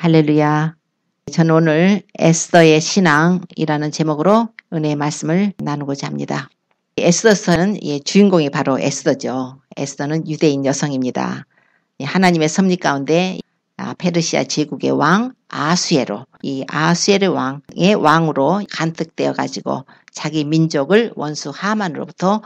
할렐루야. 저는 오늘 에스더의 신앙이라는 제목으로 은혜의 말씀을 나누고자 합니다. 에스더서는 주인공이 바로 에스더죠. 에스더는 유대인 여성입니다. 하나님의 섭리 가운데 페르시아 제국의 왕 아수에로, 이 아수에르 왕의 왕으로 간특되어 가지고 자기 민족을 원수 하만으로부터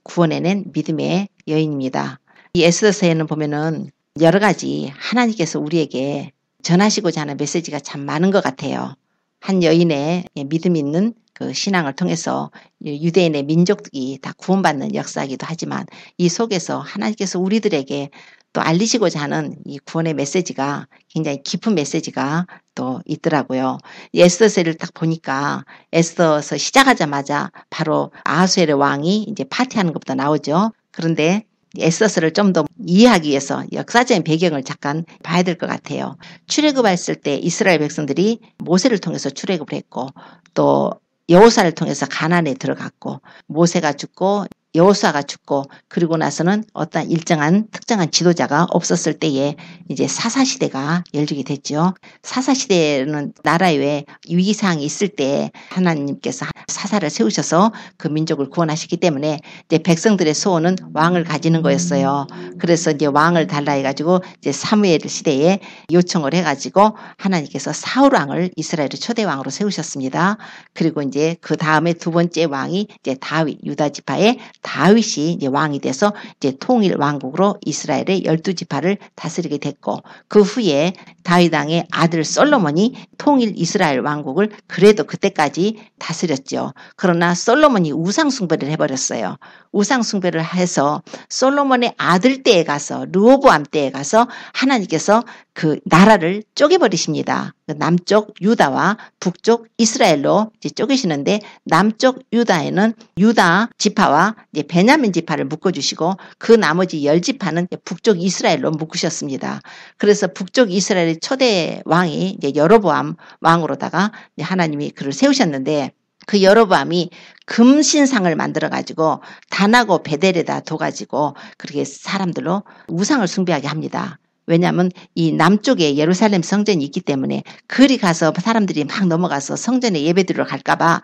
구원해낸 믿음의 여인입니다. 이 에스더서에는 보면은 여러 가지 하나님께서 우리에게 전하시고자 하는 메시지가 참 많은 것 같아요. 한 여인의 믿음 있는 그 신앙을 통해서 유대인의 민족이 다 구원받는 역사이기도 하지만 이 속에서 하나님께서 우리들에게 또 알리시고자 하는 이 구원의 메시지가 굉장히 깊은 메시지가 또 있더라고요. 에스더서를 딱 보니까 에스더서 시작하자마자 바로 아하수에르 왕이 이제 파티하는 것부터 나오죠. 그런데 에스더서를 좀 더 이해하기 위해서 역사적인 배경을 잠깐 봐야 될 것 같아요. 출애굽했을 때 이스라엘 백성들이 모세를 통해서 출애굽을 했고 또 여호수아를 통해서 가나안에 들어갔고 모세가 죽고 여호수아가 죽고 그리고 나서는 어떤 일정한 특정한 지도자가 없었을 때에 이제 사사시대가 열리게 됐죠. 사사시대는 나라에 왜 위기사항이 있을 때 하나님께서 사사를 세우셔서 그 민족을 구원하시기 때문에 이제 백성들의 소원은 왕을 가지는 거였어요. 그래서 이제 왕을 달라 해가지고 이제 사무엘 시대에 요청을 해가지고 하나님께서 사울 왕을 이스라엘의 초대 왕으로 세우셨습니다. 그리고 이제 그 다음에 두 번째 왕이 이제 다윗 유다 지파의 다윗이 이제 왕이 돼서 이제 통일 왕국으로 이스라엘의 12지파를 다스리게 됐고 그 후에 다윗 왕의 아들 솔로몬이 통일 이스라엘 왕국을 그래도 그때까지 다스렸죠. 그러나 솔로몬이 우상 숭배를 해버렸어요. 우상 숭배를 해서 솔로몬의 아들 때에 가서 르호보암 때에 가서 하나님께서 그 나라를 쪼개버리십니다. 남쪽 유다와 북쪽 이스라엘로 이제 쪼개시는데 남쪽 유다에는 유다 지파와 이제 베냐민 지파를 묶어주시고 그 나머지 10지파는 북쪽 이스라엘로 묶으셨습니다. 그래서 북쪽 이스라엘의 초대 왕이 이제 여로보암 왕으로다가 하나님이 그를 세우셨는데 그 여로보암이 금신상을 만들어가지고 단하고 베델에다 둬가지고 그렇게 사람들로 우상을 숭배하게 합니다. 왜냐하면 이 남쪽에 예루살렘 성전이 있기 때문에 그리 가서 사람들이 막 넘어가서 성전에 예배 드리러 갈까봐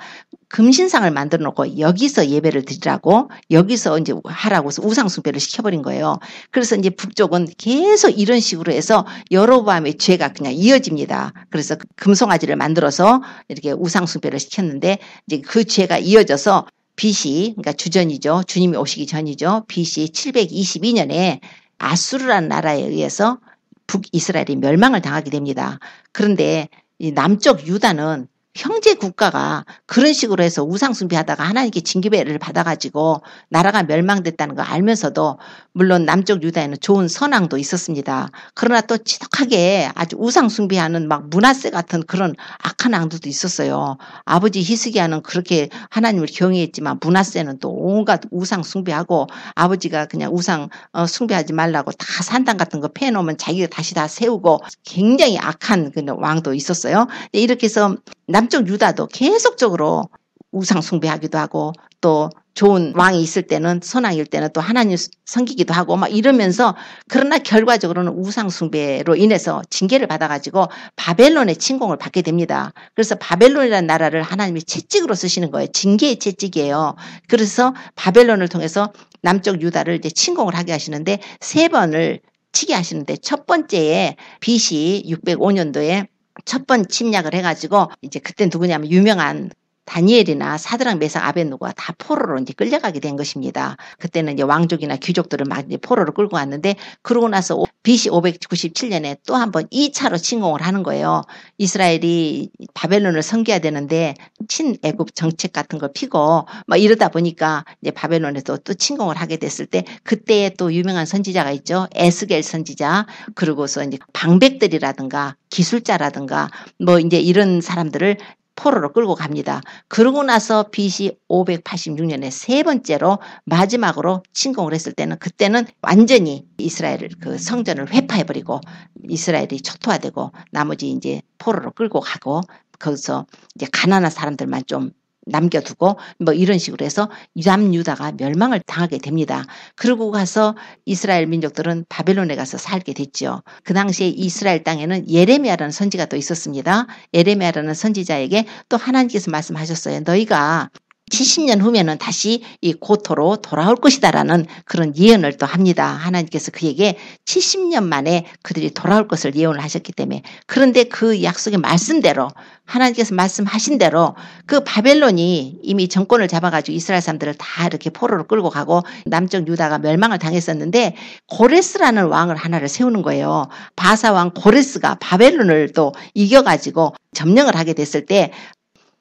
금신상을 만들어 놓고 여기서 예배를 드리라고 여기서 이제 하라고 해서 우상숭배를 시켜버린 거예요. 그래서 이제 북쪽은 계속 이런 식으로 해서 여로보암의 죄가 그냥 이어집니다. 그래서 금송아지를 만들어서 이렇게 우상숭배를 시켰는데 이제 그 죄가 이어져서 BC, 그러니까 주전이죠. 주님이 오시기 전이죠. BC 722년에 아수르라는 나라에 의해서 북이스라엘이 멸망을 당하게 됩니다. 그런데 이 남쪽 유다는 형제 국가가 그런 식으로 해서 우상숭배하다가 하나님께 징계를 받아가지고 나라가 멸망됐다는 걸 알면서도 물론 남쪽 유다에는 좋은 선왕도 있었습니다. 그러나 또 지독하게 아주 우상숭배하는 막 므낫세 같은 그런 악한 왕들도 있었어요. 아버지 히스기야는 그렇게 하나님을 경외했지만 므낫세는 또 온갖 우상숭배하고 아버지가 그냥 우상 숭배하지 말라고 다 산당 같은 거 패놓으면 자기가 다시 다 세우고 굉장히 악한 그 왕도 있었어요. 이렇게 해서 남쪽 유다도 계속적으로 우상 숭배하기도 하고 또 좋은 왕이 있을 때는 선왕일 때는 또 하나님 섬기기도 하고 막 이러면서 그러나 결과적으로는 우상 숭배로 인해서 징계를 받아가지고 바벨론의 침공을 받게 됩니다. 그래서 바벨론이라는 나라를 하나님이 채찍으로 쓰시는 거예요. 징계의 채찍이에요. 그래서 바벨론을 통해서 남쪽 유다를 이제 침공을 하게 하시는데 3번을 치게 하시는데 첫 번째에 BC 605년도에 첫 번 침략을 해가지고 이제 그때 누구냐면 유명한 다니엘이나 사드락 메삭 아벳느고가 다 포로로 이제 끌려가게 된 것입니다. 그때는 이제 왕족이나 귀족들을 막 이제 포로로 끌고 왔는데 그러고 나서 BC 597년에 또 한 번 2차로 침공을 하는 거예요. 이스라엘이 바벨론을 섬겨야 되는데 친애굽 정책 같은 거 피고 막 이러다 보니까 이제 바벨론에서 또 침공을 하게 됐을 때 그때 또 유명한 선지자가 있죠. 에스겔 선지자 그리고서 이제 방백들이라든가 기술자라든가 뭐 이제 이런 사람들을 포로로 끌고 갑니다. 그러고 나서 BC 586년에 3번째로 마지막으로 침공을 했을 때는 그때는 완전히 이스라엘을 그 성전을 회파해버리고 이스라엘이 초토화되고 나머지 이제 포로로 끌고 가고 거기서 이제 가난한 사람들만 좀 남겨두고 뭐 이런 식으로 해서 남유다가 멸망을 당하게 됩니다. 그러고 가서 이스라엘 민족들은 바벨론에 가서 살게 됐죠. 그 당시에 이스라엘 땅에는 예레미야라는 선지가 또 있었습니다. 예레미야라는 선지자에게 또 하나님께서 말씀하셨어요. 너희가 70년 후면은 다시 이 고토로 돌아올 것이다라는 그런 예언을 또 합니다. 하나님께서 그에게 70년 만에 그들이 돌아올 것을 예언을 하셨기 때문에. 그런데 그 약속의 말씀대로 하나님께서 말씀하신 대로 그 바벨론이 이미 정권을 잡아가지고 이스라엘 사람들을 다 이렇게 포로로 끌고 가고 남쪽 유다가 멸망을 당했었는데 고레스라는 왕을 하나를 세우는 거예요. 바사 왕 고레스가 바벨론을 또 이겨가지고 점령을 하게 됐을 때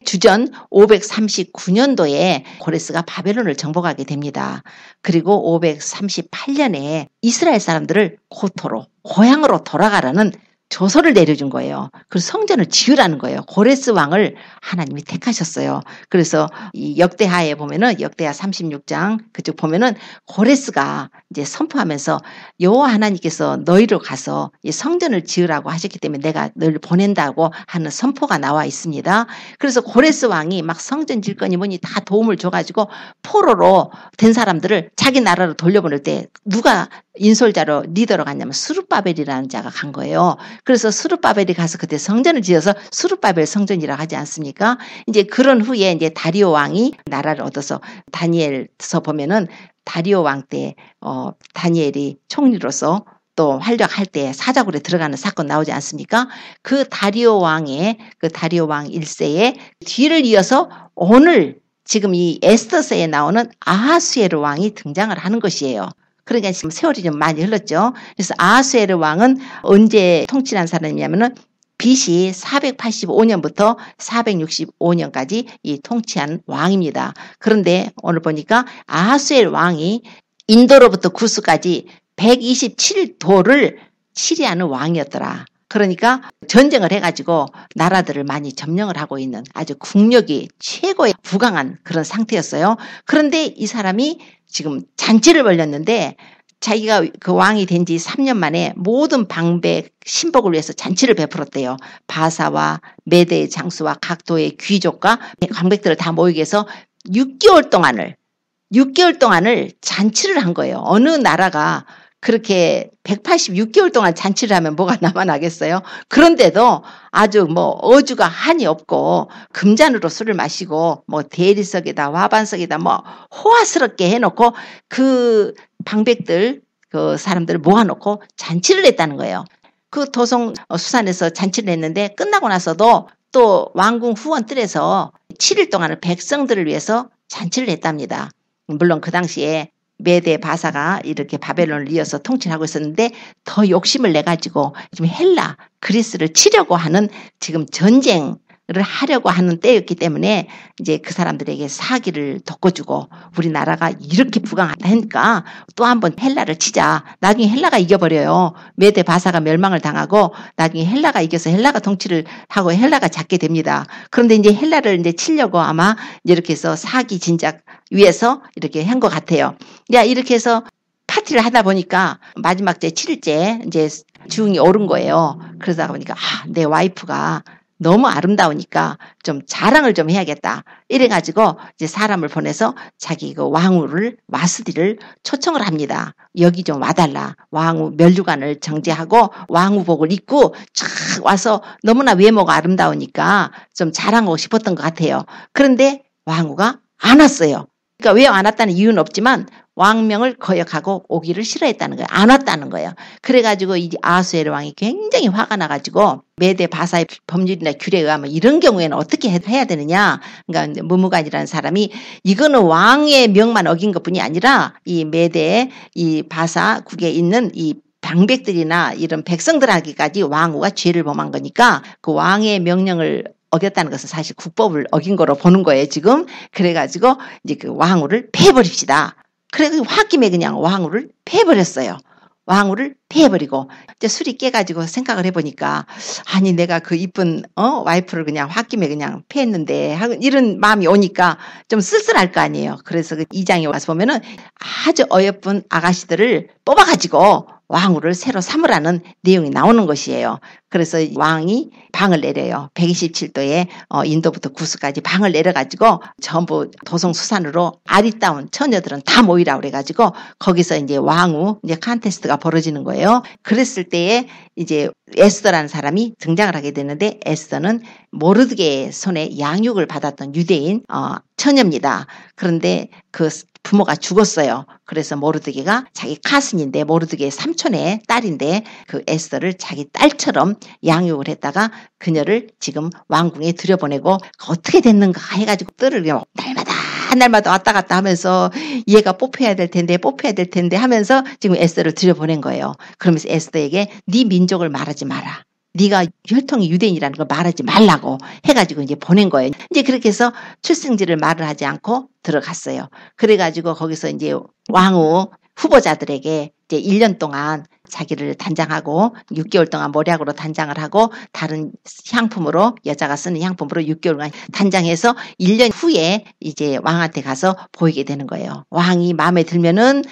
주전 539년도에 고레스가 바벨론을 정복하게 됩니다. 그리고 538년에 이스라엘 사람들을 고토로 고향으로 돌아가라는 조서를 내려준 거예요. 그래서 성전을 지으라는 거예요. 고레스 왕을 하나님이 택하셨어요. 그래서 이 역대하에 보면은 역대하 36장 그쪽 보면은 고레스가 이제 선포하면서 여호와 하나님께서 너희로 가서 이 성전을 지으라고 하셨기 때문에 내가 너희를 보낸다고 하는 선포가 나와 있습니다. 그래서 고레스 왕이 막 성전 질 거니 뭐니 다 도움을 줘가지고 포로로 된 사람들을 자기 나라로 돌려보낼 때 누가 인솔자로 리더로 갔냐면 스룹바벨이라는 자가 간 거예요. 그래서 스룹바벨이 가서 그때 성전을 지어서 스룹바벨 성전이라고 하지 않습니까? 이제 그런 후에 이제 다리오 왕이 나라를 얻어서 다니엘서 보면은 다리오 왕 때 다니엘이 총리로서 또 활약할 때 사자굴에 들어가는 사건 나오지 않습니까? 그 다리오 왕 1세의 뒤를 이어서 오늘 지금 이 에스더서에 나오는 아하수에르 왕이 등장을 하는 것이에요. 그러니까 지금 세월이 좀 많이 흘렀죠. 그래서 아하수에르 왕은 언제 통치한 사람이냐면은 BC 485년부터 465년까지 이 통치한 왕입니다. 그런데 오늘 보니까 아하수에르 왕이 인도로부터 구스까지 127도를 치리하는 왕이었더라. 그러니까 전쟁을 해가지고 나라들을 많이 점령을 하고 있는 아주 국력이 최고의 부강한 그런 상태였어요. 그런데 이 사람이 지금 잔치를 벌였는데 자기가 그 왕이 된 지 3년 만에 모든 방백 신복을 위해서 잔치를 베풀었대요. 바사와 메대의 장수와 각도의 귀족과 방백들을 다 모이게 해서 6개월 동안을 잔치를 한 거예요. 어느 나라가 그렇게 186개월 동안 잔치를 하면 뭐가 남아나겠어요? 그런데도 아주 뭐 어주가 한이 없고 금잔으로 술을 마시고 뭐 대리석에다 화반석에다 뭐 호화스럽게 해놓고 그 방백들 그 사람들을 모아놓고 잔치를 했다는 거예요. 그 도성 수산에서 잔치를 했는데 끝나고 나서도 또 왕궁 후원뜰에서 7일 동안을 백성들을 위해서 잔치를 했답니다. 물론 그 당시에 메대 바사가 이렇게 바벨론을 이어서 통치를 하고 있었는데 더 욕심을 내가지고 지금 헬라, 그리스를 치려고 하는 지금 전쟁을 하려고 하는 때였기 때문에 이제 그 사람들에게 사기를 덮어주고 우리나라가 이렇게 부강하니까 또 한번 헬라를 치자. 나중에 헬라가 이겨버려요. 메대 바사가 멸망을 당하고 나중에 헬라가 이겨서 헬라가 통치를 하고 헬라가 잡게 됩니다. 그런데 이제 헬라를 이제 치려고 아마 이렇게 해서 사기 진작 위해서 이렇게 한 것 같아요. 야, 이렇게 해서 파티를 하다 보니까 마지막 제 7일째 이제 주응이 오른 거예요. 그러다 보니까 내 와이프가 너무 아름다우니까 좀 자랑을 좀 해야겠다. 이래가지고 이제 사람을 보내서 자기 그 왕후를 와스디를 초청을 합니다. 여기 좀 와달라. 왕후 면류관을 정제하고 왕후복을 입고 촥 와서 너무나 외모가 아름다우니까 좀 자랑하고 싶었던 것 같아요. 그런데 왕후가 안 왔어요. 그러니까 왜 안 왔다는 이유는 없지만 왕명을 거역하고 오기를 싫어했다는 거예요. 안 왔다는 거예요. 그래가지고 이 아하수에르 왕이 굉장히 화가 나가지고 메대 바사의 법률이나 규례에 의하면 이런 경우에는 어떻게 해야 되느냐. 그러니까 무무간이라는 사람이 이거는 왕의 명만 어긴 것뿐이 아니라 이 메대 이 바사국에 있는 이 방백들이나 이런 백성들에게까지 왕후가 죄를 범한 거니까 그 왕의 명령을 어겼다는 것은 사실 국법을 어긴 거로 보는 거예요, 지금. 그래가지고 이제 그 왕후를 패버립시다. 그래서 홧김에 그냥 왕후를 패버렸어요. 왕후를 패버리고 이제 술이 깨가지고 생각을 해보니까 아니 내가 그 이쁜 와이프를 그냥 홧김에 그냥 패했는데 이런 마음이 오니까 좀 쓸쓸할 거 아니에요. 그래서 그 2장에 와서 보면은 아주 어여쁜 아가씨들을 뽑아가지고 왕후를 새로 삼으라는 내용이 나오는 것이에요. 그래서 왕이 방을 내려요. 127도에 인도부터 구스까지 방을 내려가지고 전부 도성수산으로 아리따운 처녀들은 다 모이라 그래가지고 거기서 이제 왕후 이제 컨테스트가 벌어지는 거예요. 그랬을 때에 이제 에스더라는 사람이 등장을 하게 되는데 에스더는 모르드게의 손에 양육을 받았던 유대인 처녀입니다. 그런데 그 부모가 죽었어요. 그래서 모르드게가 자기 카슨인데 모르드게의 삼촌의 딸인데 그 에스더를 자기 딸처럼 양육을 했다가 그녀를 지금 왕궁에 들여보내고 어떻게 됐는가 해가지고 뜰을 날마다 왔다 갔다 하면서 얘가 뽑혀야 될 텐데 하면서 지금 에스더를 들여보낸 거예요. 그러면서 에스더에게 네 민족을 말하지 마라. 네가 혈통이 유대인이라는 걸 말하지 말라고 해가지고 이제 보낸 거예요. 이제 그렇게 해서 출생지를 말을 하지 않고 들어갔어요. 그래가지고 거기서 이제 왕후 후보자들에게 이제 1년 동안 자기를 단장하고 6개월 동안 모략으로 단장을 하고 다른 향품으로 여자가 쓰는 향품으로 6개월간 단장해서 1년 후에 이제 왕한테 가서 보이게 되는 거예요. 왕이 마음에 들면은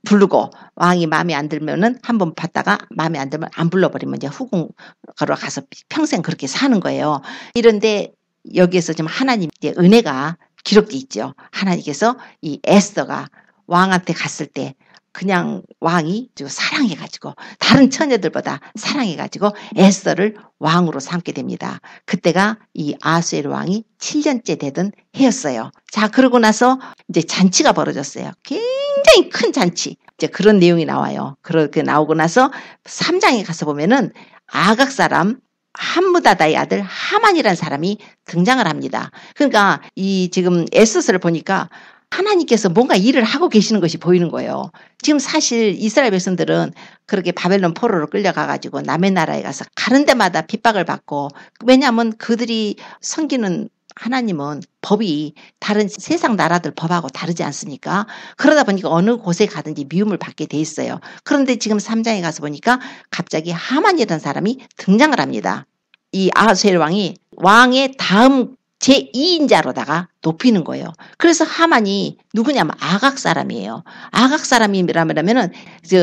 부르고 왕이 마음에 안 들면은 한번 봤다가 마음에 안 들면 안 불러버리면 이제 후궁으로 가서 평생 그렇게 사는 거예요. 이런데 여기에서 좀 하나님의 은혜가 기록돼 있죠. 하나님께서 이 에스더가 왕한테 갔을 때 그냥 왕이 사랑해가지고 다른 처녀들보다 사랑해가지고 에스더를 왕으로 삼게 됩니다. 그때가 이 아하수에로 왕이 7년째 되던 해였어요. 자, 그러고 나서 이제 잔치가 벌어졌어요. 굉장히 큰 잔치. 이제 그런 내용이 나와요. 그렇게 나오고 나서 3장에 가서 보면은 아각 사람 함무다다의 아들 하만이라는 사람이 등장을 합니다. 그러니까 이 지금 에스더를 보니까 하나님께서 뭔가 일을 하고 계시는 것이 보이는 거예요. 지금 사실 이스라엘 백성들은 그렇게 바벨론 포로로 끌려가가지고 남의 나라에 가서 가는 데마다 핍박을 받고, 왜냐하면 그들이 섬기는 하나님은 법이 다른 세상 나라들 법하고 다르지 않습니까? 그러다 보니까 어느 곳에 가든지 미움을 받게 돼 있어요. 그런데 지금 3장에 가서 보니까 갑자기 하만이라는 사람이 등장을 합니다. 이 아하수에로 왕이 왕의 다음 제2인자로다가 높이는 거예요. 그래서 하만이 누구냐면 아각 사람이에요. 아각 사람이라면은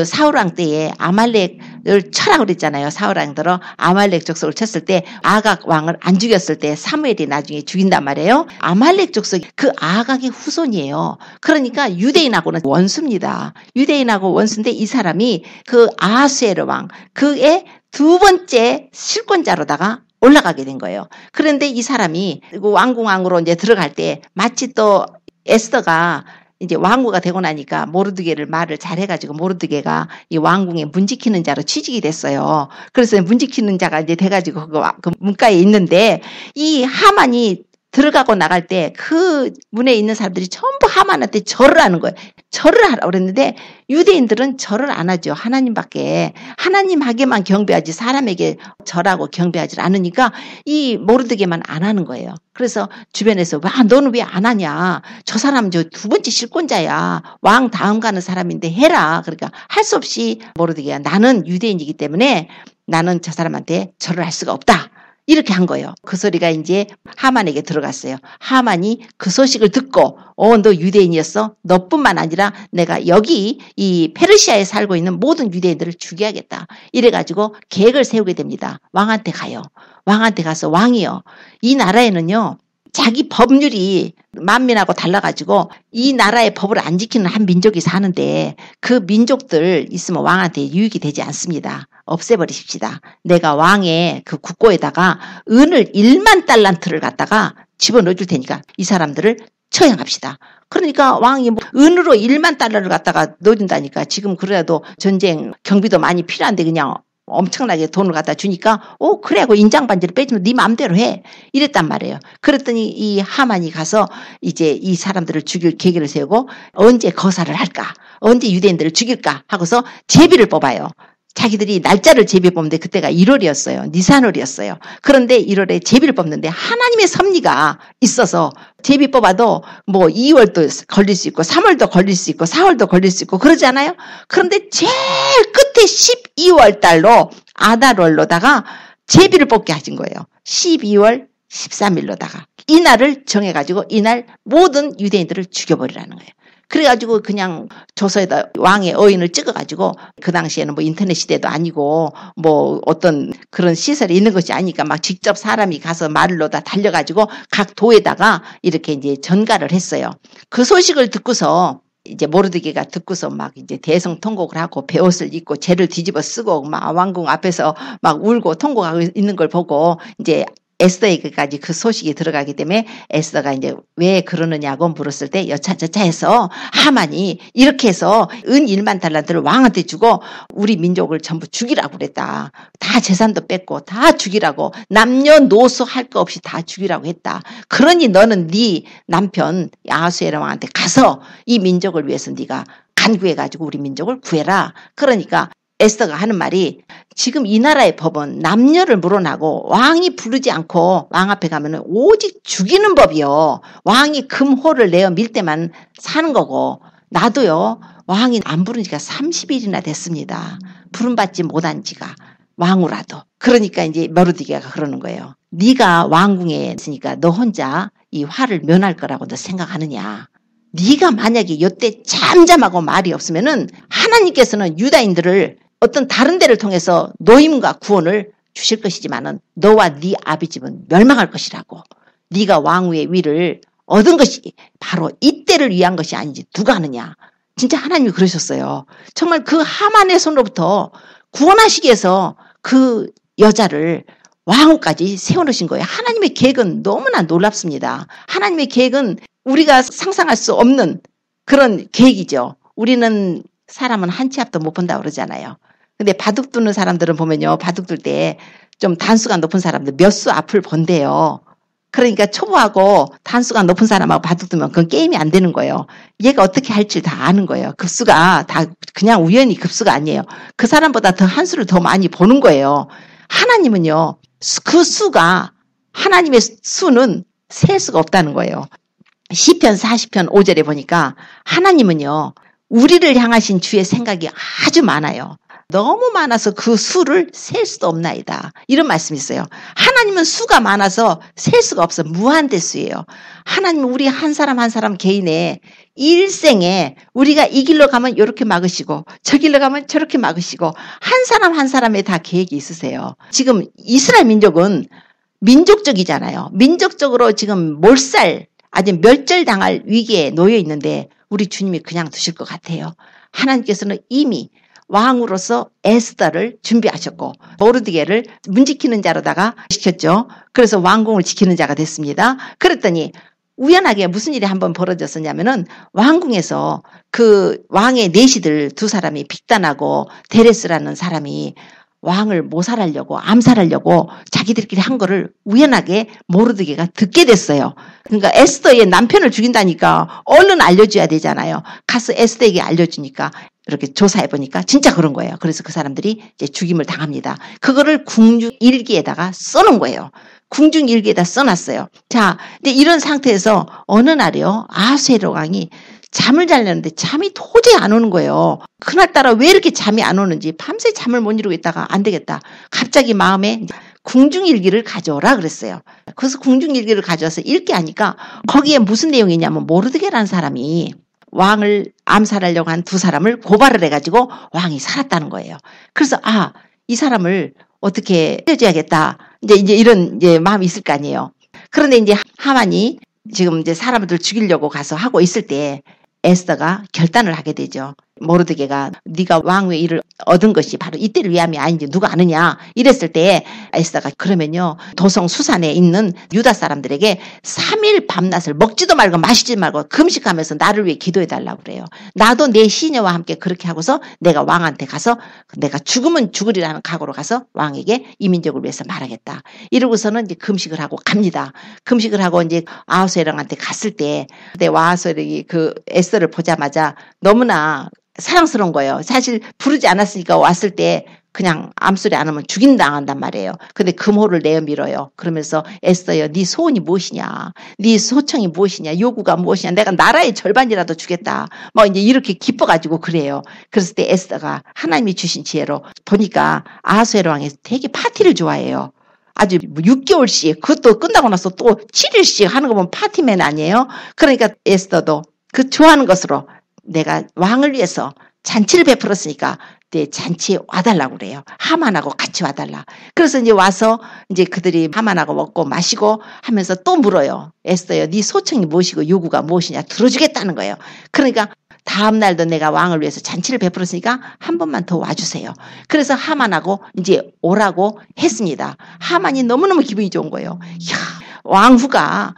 사울왕 때에 아말렉을 쳐라 그랬잖아요. 사울왕들어 아말렉 족속을 쳤을 때 아각 왕을 안 죽였을 때 사무엘이 나중에 죽인단 말이에요. 아말렉 족속이 그 아각의 후손이에요. 그러니까 유대인하고는 원수입니다. 유대인하고 원수인데 이 사람이 그 아하수에로 왕 그의 두 번째 실권자로다가 올라가게 된 거예요. 그런데 이 사람이 왕궁 안으로 이제 들어갈 때 마치 또 에스더가 이제 왕후가 되고 나니까 모르드게를 말을 잘해가지고 모르드게가 이 왕궁에 문 지키는 자로 취직이 됐어요. 그래서 문 지키는 자가 이제 돼가지고 그 문가에 있는데 이 하만이 들어가고 나갈 때 그 문에 있는 사람들이 전부 하만한테 절을 하는 거예요. 절을 하라고 그랬는데 유대인들은 절을 안 하죠. 하나님밖에. 하나님에게만 경배하지 사람에게 절하고 경배하지 않으니까 이 모르드게만 안 하는 거예요. 그래서 주변에서 와 너는 왜 안 하냐. 저 사람 저 두 번째 실권자야. 왕 다음 가는 사람인데 해라. 그러니까 할 수 없이 모르드게가 나는 유대인이기 때문에 나는 저 사람한테 절을 할 수가 없다. 이렇게 한 거예요. 그 소리가 이제 하만에게 들어갔어요. 하만이 그 소식을 듣고 너 유대인이었어? 너뿐만 아니라 내가 여기 이 페르시아에 살고 있는 모든 유대인들을 죽여야겠다. 이래가지고 계획을 세우게 됩니다. 왕한테 가요. 왕한테 가서 왕이요. 이 나라에는요. 자기 법률이 만민하고 달라가지고 이 나라의 법을 안 지키는 한 민족이 사는데 그 민족들 있으면 왕한테 유익이 되지 않습니다. 없애버리십시다. 내가 왕의 그 국고에다가 은을 1만 달란트를 갖다가 집어넣어 줄 테니까 이 사람들을 처형합시다. 그러니까 왕이 은으로 1만 달러를 갖다가 넣어준다니까 지금 그래도 전쟁 경비도 많이 필요한데 그냥 엄청나게 돈을 갖다 주니까 그래 하고 인장반지를 빼주면 네 마음대로 해 이랬단 말이에요. 그랬더니 이 하만이 가서 이제 이 사람들을 죽일 계획을 세우고 언제 거사를 할까 언제 유대인들을 죽일까 하고서 제비를 뽑아요. 자기들이 날짜를 제비 뽑는데 그때가 1월이었어요. 니산월이었어요. 그런데 1월에 제비를 뽑는데 하나님의 섭리가 있어서 제비 뽑아도 뭐 2월도 걸릴 수 있고 3월도 걸릴 수 있고 4월도 걸릴 수 있고 그러지 않아요? 그런데 제일 끝에 12월 달로 아달월로다가 제비를 뽑게 하신 거예요. 12월 13일로다가 이날을 정해가지고 이날 모든 유대인들을 죽여버리라는 거예요. 그래가지고 그냥 조서에다 왕의 어인을 찍어가지고 그 당시에는 뭐 인터넷 시대도 아니고 뭐 어떤 그런 시설이 있는 것이 아니니까 막 직접 사람이 가서 말로 다 달려가지고 각 도에다가 이렇게 이제 전가를 했어요. 그 소식을 듣고서 이제 모르드게가 듣고서 막 이제 대성통곡을 하고 베옷을 입고 죄를 뒤집어 쓰고 막 왕궁 앞에서 막 울고 통곡하고 있는 걸 보고 이제 에스더에게까지 그 소식이 들어가기 때문에 에스더가 이제 왜 그러느냐고 물었을 때 여차저차해서 하만이 이렇게 해서 은 1만 달란트를 왕한테 주고 우리 민족을 전부 죽이라고 그랬다. 다 재산도 뺏고 다 죽이라고 남녀노소 할 거 없이 다 죽이라고 했다. 그러니 너는 네 남편 아하수에로 왕한테 가서 이 민족을 위해서 네가 간구해가지고 우리 민족을 구해라. 그러니까 에스더가 하는 말이 지금 이 나라의 법은 남녀를 물어나고 왕이 부르지 않고 왕 앞에 가면은 오직 죽이는 법이요. 왕이 금호를 내어 밀 때만 사는 거고 나도요. 왕이 안 부른 지가 30일이나 됐습니다. 부름받지 못한 지가 왕후라도. 그러니까 이제 모르드게가 그러는 거예요. 네가 왕궁에 있으니까 너 혼자 이 화를 면할 거라고 너 생각하느냐. 네가 만약에 여태 잠잠하고 말이 없으면은 하나님께서는 유다인들을 어떤 다른 데를 통해서 노임과 구원을 주실 것이지만은 너와 네 아비 집은 멸망할 것이라고. 네가 왕후의 위를 얻은 것이 바로 이때를 위한 것이 아닌지 누가 아느냐. 진짜 하나님이 그러셨어요. 정말 그 하만의 손으로부터 구원하시기 위해서 그 여자를 왕후까지 세워놓으신 거예요. 하나님의 계획은 너무나 놀랍습니다. 하나님의 계획은 우리가 상상할 수 없는 그런 계획이죠. 우리는 사람은 한 치 앞도 못 본다고 그러잖아요. 근데 바둑 두는 사람들은 보면요. 바둑 둘 때 좀 단수가 높은 사람들 몇 수 앞을 본대요. 그러니까 초보하고 단수가 높은 사람하고 바둑 두면 그건 게임이 안 되는 거예요. 얘가 어떻게 할지 다 아는 거예요. 급수가 다 그냥 우연히 급수가 아니에요. 그 사람보다 더 한 수를 더 많이 보는 거예요. 하나님은요. 그 수가 하나님의 수는 셀 수가 없다는 거예요. 시편 40편 5절에 보니까 하나님은요. 우리를 향하신 주의 생각이 아주 많아요. 너무 많아서 그 수를 셀 수도 없나이다. 이런 말씀이 있어요. 하나님은 수가 많아서 셀 수가 없어. 무한대수예요. 하나님은 우리 한 사람 한 사람 개인의 일생에 우리가 이 길로 가면 이렇게 막으시고 저 길로 가면 저렇게 막으시고 한 사람 한 사람에 다 계획이 있으세요. 지금 이스라엘 민족은 민족적이잖아요. 민족적으로 지금 몰살 아주 멸절당할 위기에 놓여 있는데 우리 주님이 그냥 두실 것 같아요. 하나님께서는 이미 왕으로서 에스더를 준비하셨고 모르드게를 문 지키는 자로다가 시켰죠. 그래서 왕궁을 지키는 자가 됐습니다. 그랬더니 우연하게 무슨 일이 한번 벌어졌었냐면은 왕궁에서 그 왕의 내시들 두 사람이 빅단하고 데레스라는 사람이 왕을 모살하려고 암살하려고 자기들끼리 한 거를 우연하게 모르드게가 듣게 됐어요. 그러니까 에스더의 남편을 죽인다니까 얼른 알려줘야 되잖아요. 가서 에스더에게 알려주니까 이렇게 조사해보니까 진짜 그런 거예요. 그래서 그 사람들이 이제 죽임을 당합니다. 그거를 궁중일기에다가 써놓은 거예요. 궁중일기에다 써놨어요. 자, 근데 이런 상태에서 어느 날이요. 아하수에로 왕이 잠을 자려는데 잠이 도저히 안 오는 거예요. 그날따라 왜 이렇게 잠이 안 오는지 밤새 잠을 못 이루고 있다가 안 되겠다. 갑자기 마음에 궁중일기를 가져오라 그랬어요. 그래서 궁중일기를 가져와서 읽게 하니까 거기에 무슨 내용이 있냐면 모르드게라는 사람이 왕을 암살하려고 한 두 사람을 고발을 해가지고 왕이 살았다는 거예요. 그래서 이 사람을 어떻게 해줘야겠다. 이제 이런 이제 마음이 있을 거 아니에요. 그런데 이제 하만이 지금 이제 사람들 죽이려고 가서 하고 있을 때 에스더가 결단을 하게 되죠. 모르드게가 네가 왕후의 일을 얻은 것이 바로 이때를 위함이 아닌지 누가 아느냐 이랬을 때 에스더가 그러면요 도성 수산에 있는 유다 사람들에게 3일 밤낮을 먹지도 말고 마시지 말고 금식하면서 나를 위해 기도해달라고 그래요. 나도 내 시녀와 함께 그렇게 하고서 내가 왕한테 가서 내가 죽으면 죽으리라는 각오로 가서 왕에게 이 민족을 위해서 말하겠다. 이러고서는 이제 금식을 하고 갑니다. 금식을 하고 이제 아하수에랑한테 갔을 때 그때 아하수에랑이 그 에스더를 보자마자 너무나 사랑스러운 거예요. 사실 부르지 않았으니까 왔을 때 그냥 암소리 안 하면 죽인당한단 말이에요. 근데 금호를 내어 밀어요. 그러면서 에스더여 네 소원이 무엇이냐. 네 소청이 무엇이냐. 요구가 무엇이냐. 내가 나라의 절반이라도 주겠다. 뭐 이제 이렇게 기뻐가지고 그래요. 그랬을 때 에스더가 하나님이 주신 지혜로 보니까 아하수에로 왕이 되게 파티를 좋아해요. 아주 6개월씩 그것도 끝나고 나서 또 7일씩 하는 거 보면 파티맨 아니에요. 그러니까 에스더도 그 좋아하는 것으로 내가 왕을 위해서 잔치를 베풀었으니까 내 잔치에 와달라고 그래요. 하만하고 같이 와달라. 그래서 이제 와서 이제 그들이 하만하고 먹고 마시고 하면서 또 물어요. 에스더여, 네 소청이 무엇이고 요구가 무엇이냐 들어주겠다는 거예요. 그러니까 다음 날도 내가 왕을 위해서 잔치를 베풀었으니까 한 번만 더 와주세요. 그래서 하만하고 이제 오라고 했습니다. 하만이 너무너무 기분이 좋은 거예요. 이야, 왕후가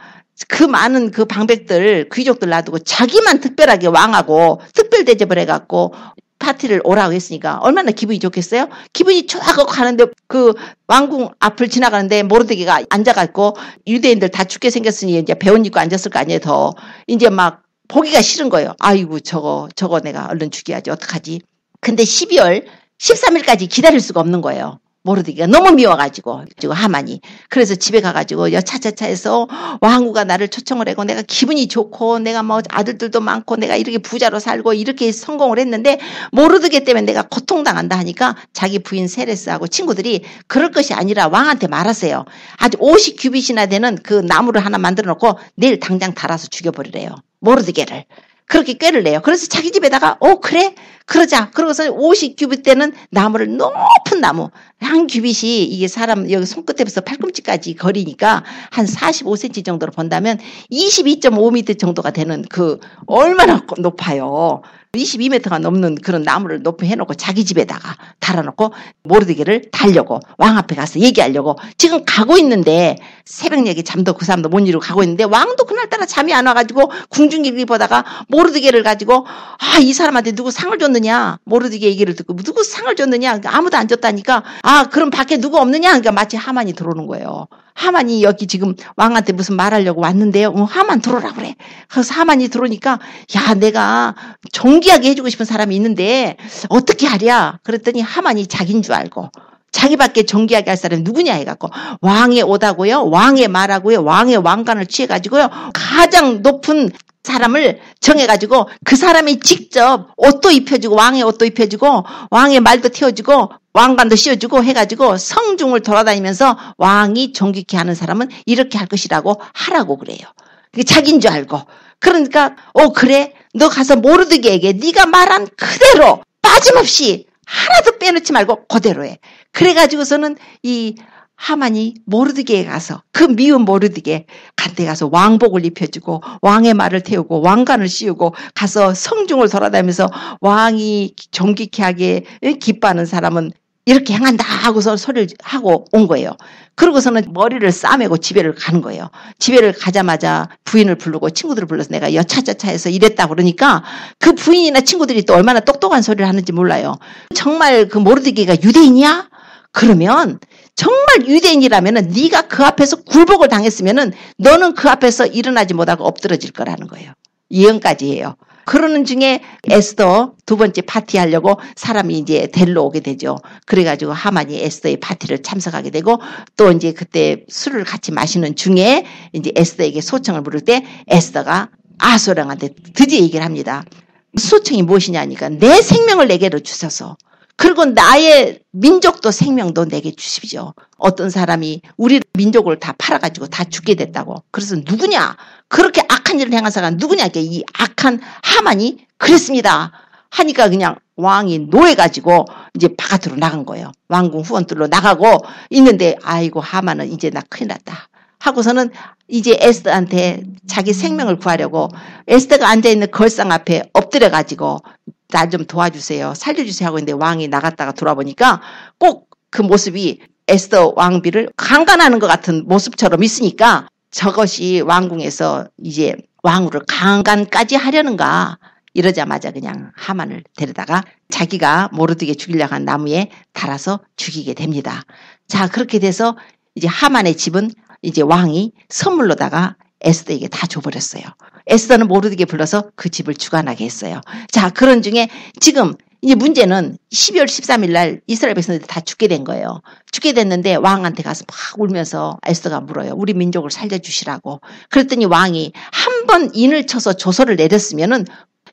그 많은 그 방백들, 귀족들 놔두고 자기만 특별하게 왕하고 특별 대접을 해갖고 파티를 오라고 했으니까 얼마나 기분이 좋겠어요? 기분이 좋아하고 가는데 그 왕궁 앞을 지나가는데 모르드게가 앉아갖고 유대인들 다 죽게 생겼으니 이제 배옷 입고 앉았을 거 아니에요. 더 이제 막 보기가 싫은 거예요. 아이고 저거 내가 얼른 죽여야지 어떡하지. 근데 12월 13일까지 기다릴 수가 없는 거예요. 모르드게가 너무 미워가지고 하만이. 그래서 집에 가가지고 여차저차해서 왕후가 나를 초청을 하고 내가 기분이 좋고 내가 뭐 아들들도 많고 내가 이렇게 부자로 살고 이렇게 성공을 했는데 모르드게 때문에 내가 고통당한다 하니까 자기 부인 세레스하고 친구들이 그럴 것이 아니라 왕한테 말하세요. 아주 50규빗이나 되는 그 나무를 하나 만들어 놓고 내일 당장 달아서 죽여버리래요. 모르드게를. 그렇게 꾀를 내요. 그래서 자기 집에다가 그래? 그러자. 그러고서 50규빗 되는 나무를 높은 나무 한 규빗이 이게 사람 여기 손끝에서 팔꿈치까지 거리니까 한 45cm 정도로 본다면 22.5m 정도가 되는 그 얼마나 높아요. 22m가 넘는 그런 나무를 높이 해놓고 자기 집에다가 달아놓고 모르드게를 달려고 왕 앞에 가서 얘기하려고 지금 가고 있는데 새벽 얘기 잠도 그 사람도 못 이루고 가고 있는데 왕도 그날따라 잠이 안 와가지고 궁중기를 보다가 모르드게를 가지고 이 사람한테 누구 상을 줬느냐 모르드게 얘기를 듣고 누구 상을 줬느냐 아무도 안 줬다니까 그럼 밖에 누구 없느냐 그러니까 마치 하만이 들어오는 거예요. 하만이 여기 지금 왕한테 무슨 말하려고 왔는데요. 하만 들어오라 그래. 그래서 하만이 들어오니까 야 내가 정기하게 해주고 싶은 사람이 있는데 어떻게 하랴. 그랬더니 하만이 자기인 줄 알고 자기밖에 정기하게 할 사람이 누구냐 해갖고 왕에 오다고요. 왕에 말하고요. 왕의 왕관을 취해가지고요. 가장 높은 사람을 정해가지고 그 사람이 직접 옷도 입혀주고 왕의 옷도 입혀주고 왕의 말도 태워주고 왕관도 씌워주고 해가지고 성중을 돌아다니면서 왕이 존귀케 하는 사람은 이렇게 할 것이라고 하라고 그래요. 그게 자기인 줄 알고. 그러니까 그래 너 가서 모르드게에게 네가 말한 그대로 빠짐없이 하나도 빼놓지 말고 그대로 해. 그래가지고서는 이 하만이 모르드게에 가서 그 미운 모르드게 간데 가서 왕복을 입혀주고 왕의 말을 태우고 왕관을 씌우고 가서 성중을 돌아다니면서 왕이 존귀케 하게 기뻐하는 사람은 이렇게 행한다 하고서 소리를 하고 온 거예요. 그러고서는 머리를 싸매고 집에를 가는 거예요. 집에를 가자마자 부인을 부르고 친구들을 불러서 내가 여차저차해서 이랬다 그러니까 그 부인이나 친구들이 또 얼마나 똑똑한 소리를 하는지 몰라요. 정말 그 모르드게가 유대인이야? 그러면 정말 유대인이라면은 네가 그 앞에서 굴복을 당했으면은 너는 그 앞에서 일어나지 못하고 엎드러질 거라는 거예요. 예언까지 해요. 그러는 중에 에스더 두 번째 파티 하려고 사람이 이제 데리러 오게 되죠. 그래가지고 하만이 에스더의 파티를 참석하게 되고 또 이제 그때 술을 같이 마시는 중에 이제 에스더에게 소청을 부를 때 에스더가 아하스웨로왕한테 드디어 얘기를 합니다. 소청이 무엇이냐 하니까 내 생명을 내게로 주셔서 그리고 나의 민족도 생명도 내게 주십시오. 어떤 사람이 우리 민족을 다 팔아가지고 다 죽게 됐다고. 그래서 누구냐? 그렇게 악한 일을 행한 사람은 누구냐? 이 악한 하만이 그랬습니다. 하니까 그냥 왕이 노해가지고 이제 바깥으로 나간 거예요. 왕궁 후원들로 나가고 있는데 아이고 하만은 이제 나 큰일 났다. 하고서는 이제 에스더한테 자기 생명을 구하려고 에스더가 앉아있는 걸상 앞에 엎드려가지고 나 좀 도와주세요. 살려주세요 하고 있는데 왕이 나갔다가 돌아보니까 꼭 그 모습이 에스더 왕비를 강간하는 것 같은 모습처럼 있으니까 저것이 왕궁에서 이제 왕후를 강간까지 하려는가 이러자마자 그냥 하만을 데려다가 자기가 모르드게 죽이려고 한 나무에 달아서 죽이게 됩니다. 자 그렇게 돼서 이제 하만의 집은 이제 왕이 선물로다가 에스더에게 다 줘버렸어요. 에스더는 모르드게 불러서 그 집을 주관하게 했어요. 자, 그런 중에 지금 이제 문제는 12월 13일 날 이스라엘 백성들이 다 죽게 된 거예요. 죽게 됐는데 왕한테 가서 막 울면서 에스더가 물어요. 우리 민족을 살려주시라고. 그랬더니 왕이 한 번 인을 쳐서 조서를 내렸으면은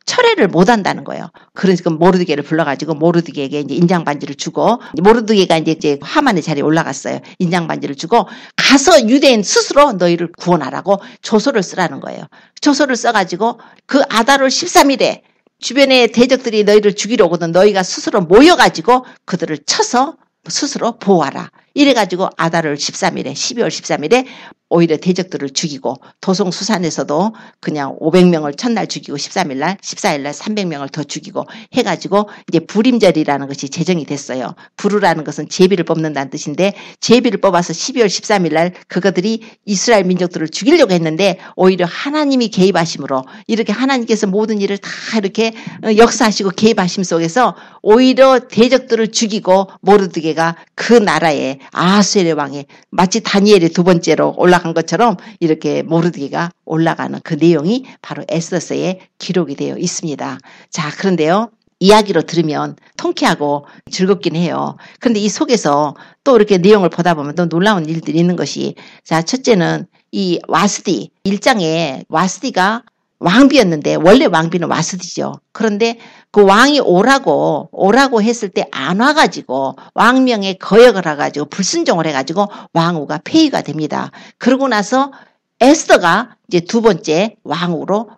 철회를 못 한다는 거예요. 그러니까 모르드게를 불러가지고 모르드게에게 이제 인장 반지를 주고 모르드게가 이제 하만의 자리에 올라갔어요. 인장 반지를 주고 가서 유대인 스스로 너희를 구원하라고 조서를 쓰라는 거예요. 조서를 써가지고 그 아달월 13일에 주변의 대적들이 너희를 죽이러 오거든 너희가 스스로 모여가지고 그들을 쳐서 스스로 보호하라. 이래가지고 아달월 13일에 12월 13일에 오히려 대적들을 죽이고 도송수산에서도 그냥 500명을 첫날 죽이고 13일날 14일날 300명을 더 죽이고 해가지고 이제 불임절이라는 것이 제정이 됐어요. 부르라는 것은 제비를 뽑는다는 뜻인데 제비를 뽑아서 12월 13일날 그것들이 이스라엘 민족들을 죽이려고 했는데 오히려 하나님이 개입하심으로 이렇게 하나님께서 모든 일을 다 이렇게 역사하시고 개입하심 속에서 오히려 대적들을 죽이고 모르드게가 그 나라에 아하수에르 왕에 마치 다니엘이 두 번째로 올라간 것처럼 이렇게 모르드게가 올라가는 그 내용이 바로 에스더서에 기록이 되어 있습니다. 자, 그런데요. 이야기로 들으면 통쾌하고 즐겁긴 해요. 그런데 이 속에서 또 이렇게 내용을 보다 보면 또 놀라운 일들이 있는 것이 자, 첫째는 이 와스디 1장에 와스디가 왕비였는데 원래 왕비는 와스디죠. 그런데 그 왕이 오라고 했을 때 안 와가지고 왕명에 거역을 해가지고 불순종을 해가지고 왕후가 폐위가 됩니다. 그러고 나서 에스더가 이제 두 번째 왕후로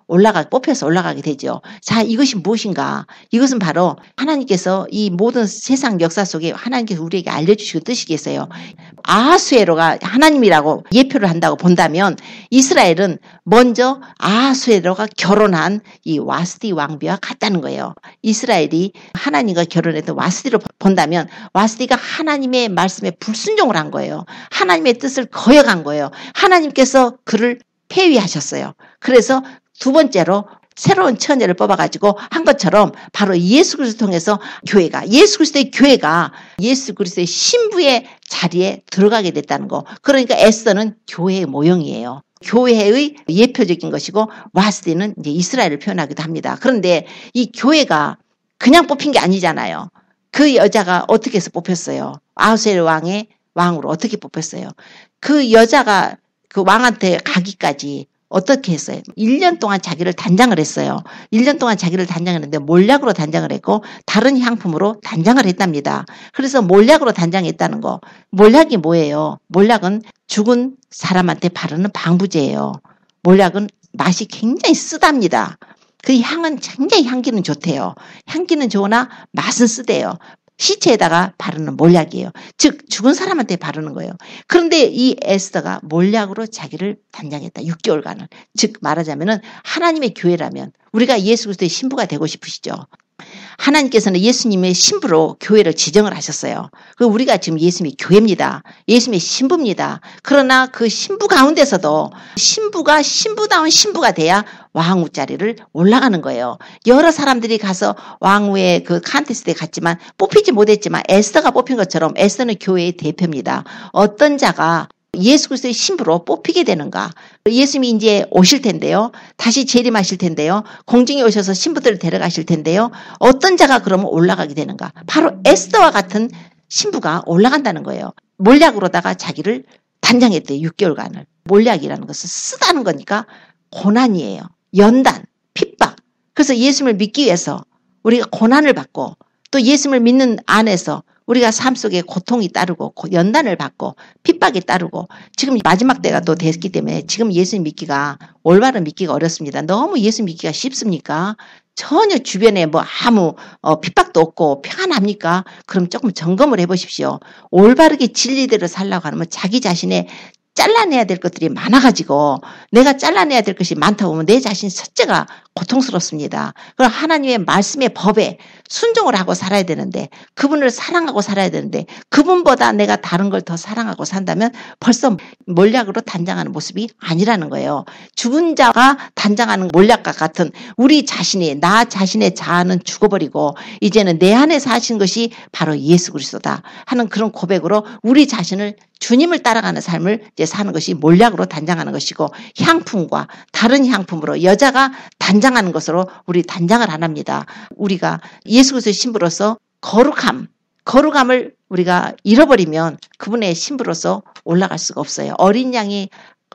뽑혀서 올라가게 되죠. 자, 이것이 무엇인가? 이것은 바로 하나님께서 이 모든 세상 역사 속에 하나님께서 우리에게 알려주시고 뜻이겠어요. 아하수에로가 하나님이라고 예표를 한다고 본다면 이스라엘은 먼저 아하수에로가 결혼한 이 와스디 왕비와 같다는 거예요. 이스라엘이 하나님과 결혼했던 와스디로 본다면 와스디가 하나님의 말씀에 불순종을 한 거예요. 하나님의 뜻을 거역한 거예요. 하나님께서 그를 폐위하셨어요. 그래서 두 번째로 새로운 처녀를 뽑아가지고 한 것처럼 바로 예수 그리스도를 통해서 예수 그리스도의 교회가 예수 그리스도의 신부의 자리에 들어가게 됐다는 거. 그러니까 에스더는 교회의 모형이에요. 교회의 예표적인 것이고 와스디는 이제 이스라엘을 표현하기도 합니다. 그런데 이 교회가 그냥 뽑힌 게 아니잖아요. 그 여자가 어떻게 해서 뽑혔어요? 아하수에르 왕의 왕으로 어떻게 뽑혔어요? 그 여자가 그 왕한테 가기까지 어떻게 했어요? 1년 동안 자기를 단장을 했어요. 1년 동안 자기를 단장했는데 몰약으로 단장을 했고 다른 향품으로 단장을 했답니다. 그래서 몰약으로 단장했다는 거. 몰약이 뭐예요? 몰약은 죽은 사람한테 바르는 방부제예요. 몰약은 맛이 굉장히 쓰답니다. 그 향은 굉장히 향기는 좋대요. 향기는 좋으나 맛은 쓰대요. 시체에다가 바르는 몰약이에요. 즉 죽은 사람한테 바르는 거예요. 그런데 이 에스더가 몰약으로 자기를 단장했다. 6개월간을. 즉 말하자면은 하나님의 교회라면 우리가 예수 그리스도의 신부가 되고 싶으시죠. 하나님께서는 예수님의 신부로 교회를 지정을 하셨어요. 우리가 지금 예수님의 교회입니다. 예수님의 신부입니다. 그러나 그 신부 가운데서도 신부가 신부다운 신부가 돼야 왕후 자리를 올라가는 거예요. 여러 사람들이 가서 왕후의 그 칸테스트에 갔지만 뽑히지 못했지만 에스더가 뽑힌 것처럼 에스더는 교회의 대표입니다. 어떤 자가 예수 그리스도의 신부로 뽑히게 되는가? 예수님이 이제 오실 텐데요. 다시 재림하실 텐데요. 공중에 오셔서 신부들을 데려가실 텐데요. 어떤 자가 그러면 올라가게 되는가? 바로 에스더와 같은 신부가 올라간다는 거예요. 몰약으로다가 자기를 단장했대요. 6개월간을. 몰약이라는 것은 쓰다는 거니까 고난이에요. 연단, 핍박. 그래서 예수님을 믿기 위해서 우리가 고난을 받고 또 예수님을 믿는 안에서 우리가 삶 속에 고통이 따르고 연단을 받고 핍박이 따르고 지금 마지막 때가 또 됐기 때문에 지금 예수님 믿기가 올바른 믿기가 어렵습니다. 너무 예수 믿기가 쉽습니까? 전혀 주변에 뭐 아무 핍박도 없고 평안합니까? 그럼 조금 점검을 해보십시오. 올바르게 진리대로 살라고 하면 자기 자신의 잘라내야 될 것들이 많아가지고 내가 잘라내야 될 것이 많다 보면 내 자신 첫째가 고통스럽습니다. 그럼 하나님의 말씀의 법에 순종을 하고 살아야 되는데 그분을 사랑하고 살아야 되는데 그분보다 내가 다른 걸 더 사랑하고 산다면 벌써 몰약으로 단장하는 모습이 아니라는 거예요. 죽은 자가 단장하는 몰약과 같은 우리 자신이 나 자신의 자아는 죽어버리고 이제는 내 안에 사신 것이 바로 예수 그리스도다 하는 그런 고백으로 우리 자신을 주님을 따라가는 삶을 이제 사는 것이 몰약으로 단장하는 것이고 향품과 다른 향품으로 여자가 단장하는 것으로 우리 단장을 안 합니다. 우리가 예수 그리스도의 신부로서 거룩함을 우리가 잃어버리면 그분의 신부로서 올라갈 수가 없어요. 어린 양이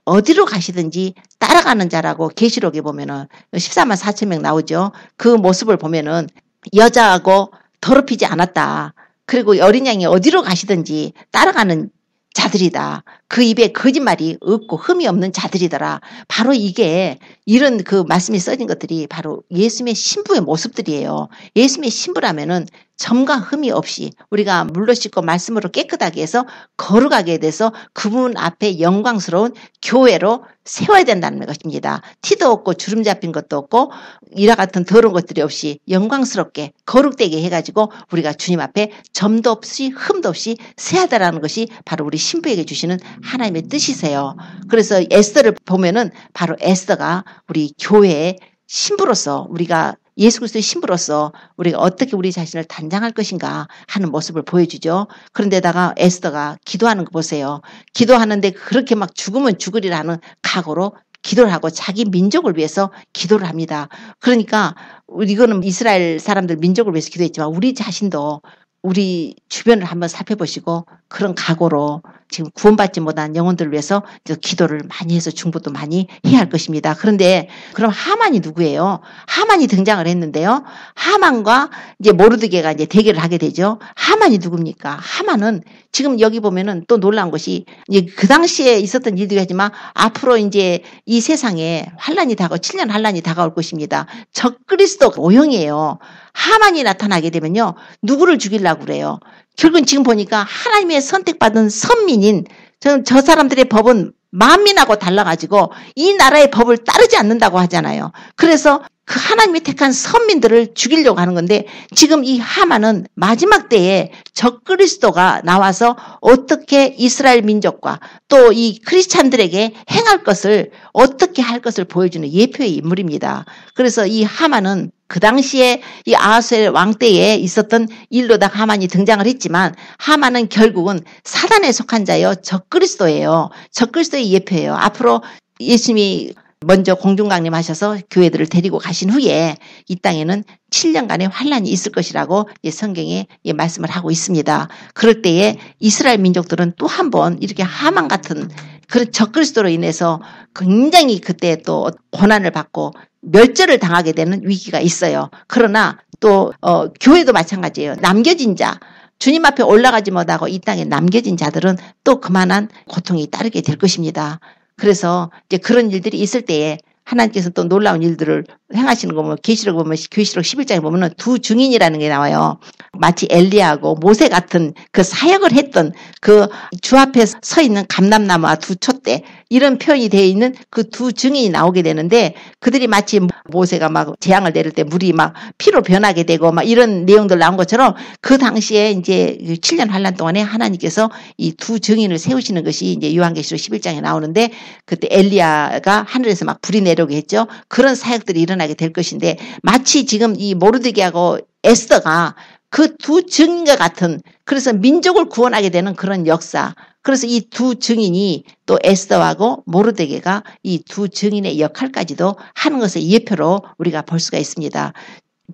어디로 가시든지 따라가는 자라고 계시록에 보면은 14만 4천 명 나오죠. 그 모습을 보면은 여자하고 더럽히지 않았다. 그리고 어린 양이 어디로 가시든지 따라가는 자들이다. 그 입에 거짓말이 없고 흠이 없는 자들이더라. 바로 이게 이런 그 말씀이 써진 것들이 바로 예수님의 신부의 모습들이에요. 예수님의 신부라면은 점과 흠이 없이 우리가 물로 씻고 말씀으로 깨끗하게 해서 거룩하게 돼서 그분 앞에 영광스러운 교회로 세워야 된다는 것입니다. 티도 없고 주름 잡힌 것도 없고 이와 같은 더러운 것들이 없이 영광스럽게 거룩되게 해가지고 우리가 주님 앞에 점도 없이 흠도 없이 세하다라는 것이 바로 우리 신부에게 주시는 하나님의 뜻이세요. 그래서 에스더를 보면은 바로 에스더가 우리 교회의 신부로서 우리가 예수 그리스도의 신부로서 우리가 어떻게 우리 자신을 단장할 것인가 하는 모습을 보여주죠. 그런데다가 에스더가 기도하는 거 보세요. 기도하는데 그렇게 막 죽으면 죽으리라는 각오로 기도를 하고 자기 민족을 위해서 기도를 합니다. 그러니까 이거는 이스라엘 사람들 민족을 위해서 기도했지만 우리 자신도 우리 주변을 한번 살펴보시고 그런 각오로 지금 구원받지 못한 영혼들을 위해서 기도를 많이 해서 중보도 많이 해야 할 것입니다. 그런데 그럼 하만이 누구예요? 하만이 등장을 했는데요. 하만과 이제 모르드게가 이제 대결을 하게 되죠. 하만이 누굽니까? 하만은 지금 여기 보면은 또 놀라운 것이 이제 그 당시에 있었던 일들이 하지만 앞으로 이제 이 세상에 환란이 다가올 7년 환란이 다가올 것입니다. 적그리스도 오형이에요. 하만이 나타나게 되면요. 누구를 죽이려고 그래요? 결국은 지금 보니까 하나님의 선택받은 선민인 저 사람들의 법은 만민하고 달라가지고 이 나라의 법을 따르지 않는다고 하잖아요. 그래서 그 하나님이 택한 선민들을 죽이려고 하는 건데 지금 이 하만은 마지막 때에 적그리스도가 나와서 어떻게 이스라엘 민족과 또 이 크리스찬들에게 행할 것을 어떻게 할 것을 보여주는 예표의 인물입니다. 그래서 이 하만은 그 당시에 이 아하수엘 왕 때에 있었던 일로다 하만이 등장을 했지만 하만은 결국은 사단에 속한 자여 적그리스도예요. 적그리스도의 예표예요. 앞으로 예수님이 먼저 공중강림하셔서 교회들을 데리고 가신 후에 이 땅에는 7년간의 환란이 있을 것이라고 성경에 말씀을 하고 있습니다. 그럴 때에 이스라엘 민족들은 또 한 번 이렇게 하만 같은 그런 적그리스도로 인해서 굉장히 그때 또 고난을 받고 멸절을 당하게 되는 위기가 있어요. 그러나 또 교회도 마찬가지예요. 남겨진 자. 주님 앞에 올라가지 못하고 이 땅에 남겨진 자들은 또 그만한 고통이 따르게 될 것입니다. 그래서 이제 그런 일들이 있을 때에 하나님께서 또 놀라운 일들을 행하시는 거 보면 계시록 보면 계시록 11장에 보면은 두 증인이라는 게 나와요. 마치 엘리야하고 모세 같은 그 사역을 했던 그 주 앞에 서 있는 감람나무와 두 촛대 이런 표현이 되어 있는 그 두 증인이 나오게 되는데 그들이 마치 모세가 막 재앙을 내릴 때 물이 막 피로 변하게 되고 막 이런 내용들 나온 것처럼 그 당시에 이제 7년 환란 동안에 하나님께서 이 두 증인을 세우시는 것이 이제 요한계시록 11장에 나오는데 그때 엘리야가 하늘에서 막 불이 내려오게 했죠. 그런 사역들이 일어나게 될 것인데 마치 지금 이 모르드게하고 에스더가 그 두 증인과 같은 그래서 민족을 구원하게 되는 그런 역사. 그래서 이 두 증인이 또 에스더하고 모르드게가 이 두 증인의 역할까지도 하는 것을 예표로 우리가 볼 수가 있습니다.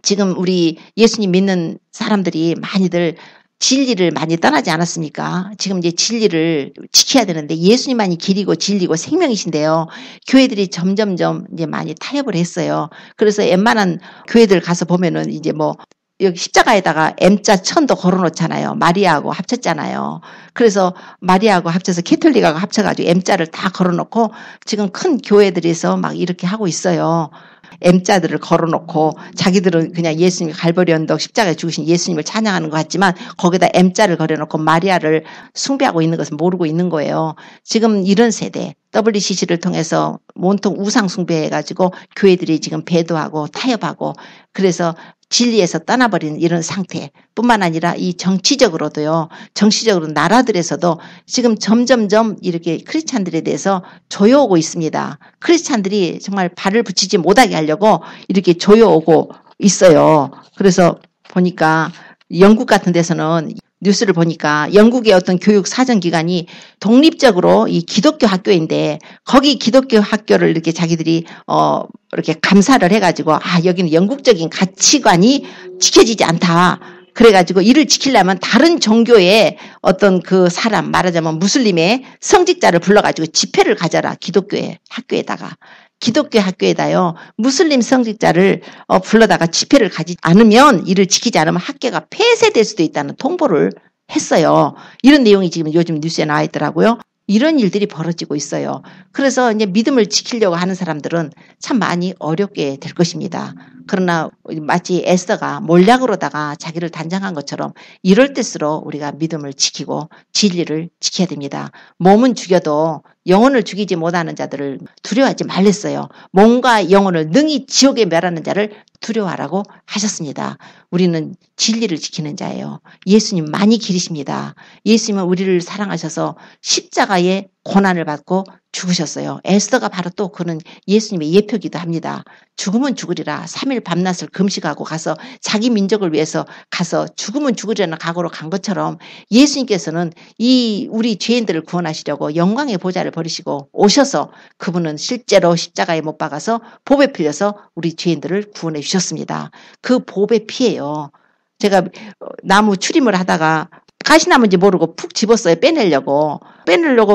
지금 우리 예수님 믿는 사람들이 많이들 진리를 많이 떠나지 않았습니까? 지금 이제 진리를 지켜야 되는데 예수님만이 길이고 진리고 생명이신데요. 교회들이 점점점 이제 많이 타협을 했어요. 그래서 웬만한 교회들 가서 보면은 이제 뭐 여기 십자가에다가 M자 천도 걸어놓잖아요. 마리아하고 합쳤잖아요. 그래서 마리아하고 합쳐서 캐톨릭하고 합쳐가지고 M자를 다 걸어놓고 지금 큰 교회들에서 막 이렇게 하고 있어요. M자들을 걸어놓고 자기들은 그냥 예수님이 갈보리 언덕 십자가에 죽으신 예수님을 찬양하는 것 같지만 거기다 M자를 걸어놓고 마리아를 숭배하고 있는 것을 모르고 있는 거예요. 지금 이런 세대 WCC를 통해서 온통 우상 숭배해가지고 교회들이 지금 배도하고 타협하고 그래서 진리에서 떠나버리는 이런 상태뿐만 아니라 이 정치적으로도요. 정치적으로 나라들에서도 지금 점점점 이렇게 크리스찬들에 대해서 조여오고 있습니다. 크리스찬들이 정말 발을 붙이지 못하게 하려고 이렇게 조여오고 있어요. 그래서 보니까 영국 같은 데서는 뉴스를 보니까 영국의 어떤 교육 사정기관이 독립적으로 이 기독교 학교인데 거기 기독교 학교를 이렇게 자기들이 이렇게 감사를 해가지고 여기는 영국적인 가치관이 지켜지지 않다. 그래가지고 이를 지키려면 다른 종교의 어떤 그 사람 말하자면 무슬림의 성직자를 불러가지고 집회를 가져라. 기독교의 학교에다가. 기독교 학교에다요. 무슬림 성직자를 불러다가 집회를 가지 않으면 이를 지키지 않으면 학교가 폐쇄될 수도 있다는 통보를 했어요. 이런 내용이 지금 요즘 뉴스에 나와 있더라고요. 이런 일들이 벌어지고 있어요. 그래서 이제 믿음을 지키려고 하는 사람들은 참 많이 어렵게 될 것입니다. 그러나 마치 에스더가 몰락으로다가 자기를 단장한 것처럼 이럴 때일수록 우리가 믿음을 지키고 진리를 지켜야 됩니다. 몸은 죽여도 영혼을 죽이지 못하는 자들을 두려워하지 말랬어요. 몸과 영혼을 능히 지옥에 멸하는 자를 두려워하라고 하셨습니다. 우리는 진리를 지키는 자예요. 예수님 많이 길이십니다. 예수님은 우리를 사랑하셔서 십자가의 고난을 받고 죽으셨어요. 에스더가 바로 또 그는 예수님의 예표기도 합니다. 죽으면 죽으리라 3일 밤낮을 금식하고 가서 자기 민족을 위해서 가서 죽으면 죽으리라는 각오로 간 것처럼 예수님께서는 이 우리 죄인들을 구원하시려고 영광의 보좌를 버리시고 오셔서 그분은 실제로 십자가에 못 박아서 보배 풀려서 우리 죄인들을 구원해 주셨습니다. 그 보배 피예요. 제가 나무 추림을 하다가 가시나무인지 모르고 푹 집었어요. 빼내려고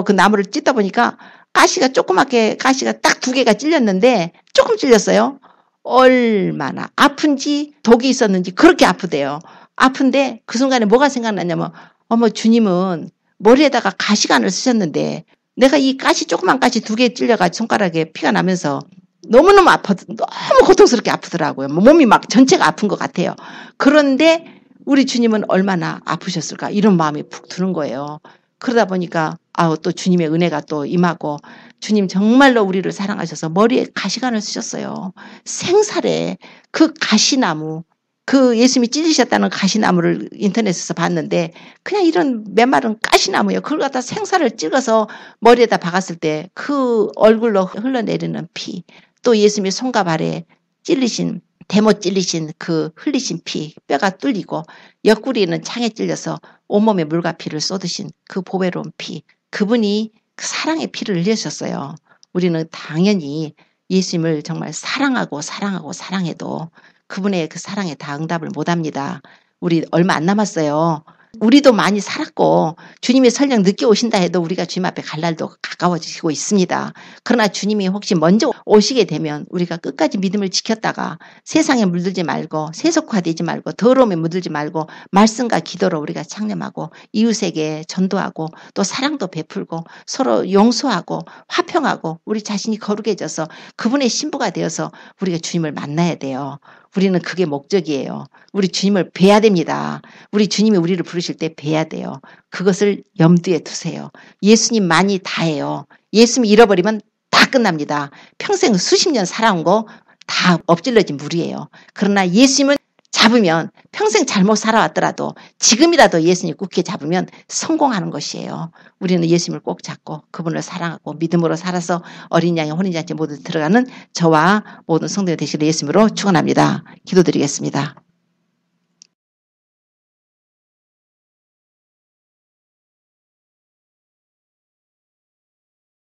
그 나무를 찢다 보니까 가시가 조그맣게 가시가 딱 2개가 찔렸는데 조금 찔렸어요. 얼마나 아픈지 독이 있었는지 그렇게 아프대요. 아픈데 그 순간에 뭐가 생각났냐면 어머 주님은 머리에다가 가시관을 쓰셨는데 내가 이 가시 조그만 가시 2개 찔려가지고 손가락에 피가 나면서 너무너무 너무 고통스럽게 아프더라고요. 몸이 막 전체가 아픈 것 같아요. 그런데 우리 주님은 얼마나 아프셨을까 이런 마음이 푹 드는 거예요. 그러다 보니까 또 주님의 은혜가 또 임하고 주님 정말로 우리를 사랑하셔서 머리에 가시관을 쓰셨어요. 생살에 그 가시나무 그 예수님이 찢으셨다는 가시나무를 인터넷에서 봤는데 그냥 이런 메마른 가시나무예요. 그걸 갖다 생살을 찍어서 머리에다 박았을 때 그 얼굴로 흘러내리는 피 또 예수님의 손과 발에 찔리신 대못 찔리신 그 흘리신 피 뼈가 뚫리고 옆구리는 창에 찔려서 온몸에 물과 피를 쏟으신 그 보배로운 피 그분이 그 사랑의 피를 흘리셨어요. 우리는 당연히 예수님을 정말 사랑해도 그분의 그 사랑에 다 응답을 못합니다. 우리 얼마 안 남았어요. 우리도 많이 살았고 주님이 설령 늦게 오신다 해도 우리가 주님 앞에 갈 날도 가까워지고 있습니다. 그러나 주님이 혹시 먼저 오시게 되면 우리가 끝까지 믿음을 지켰다가 세상에 물들지 말고 세속화되지 말고 더러움에 물들지 말고 말씀과 기도로 우리가 창념하고 이웃에게 전도하고 또 사랑도 베풀고 서로 용서하고 화평하고 우리 자신이 거룩해져서 그분의 신부가 되어서 우리가 주님을 만나야 돼요. 우리는 그게 목적이에요. 우리 주님을 뵈야 됩니다. 우리 주님이 우리를 부르실 때 뵈야 돼요. 그것을 염두에 두세요. 예수님만이 다예요. 예수님 잃어버리면 다 끝납니다. 평생 수십 년 살아온 거 다 엎질러진 물이에요. 그러나 예수님은 잡으면 평생 잘못 살아왔더라도 지금이라도 예수님 굳게 잡으면 성공하는 것이에요. 우리는 예수님을 꼭 잡고 그분을 사랑하고 믿음으로 살아서 어린 양의 혼인잔치에 모두 들어가는 저와 모든 성도가 되시기를 예수님으로 축원합니다. 기도드리겠습니다.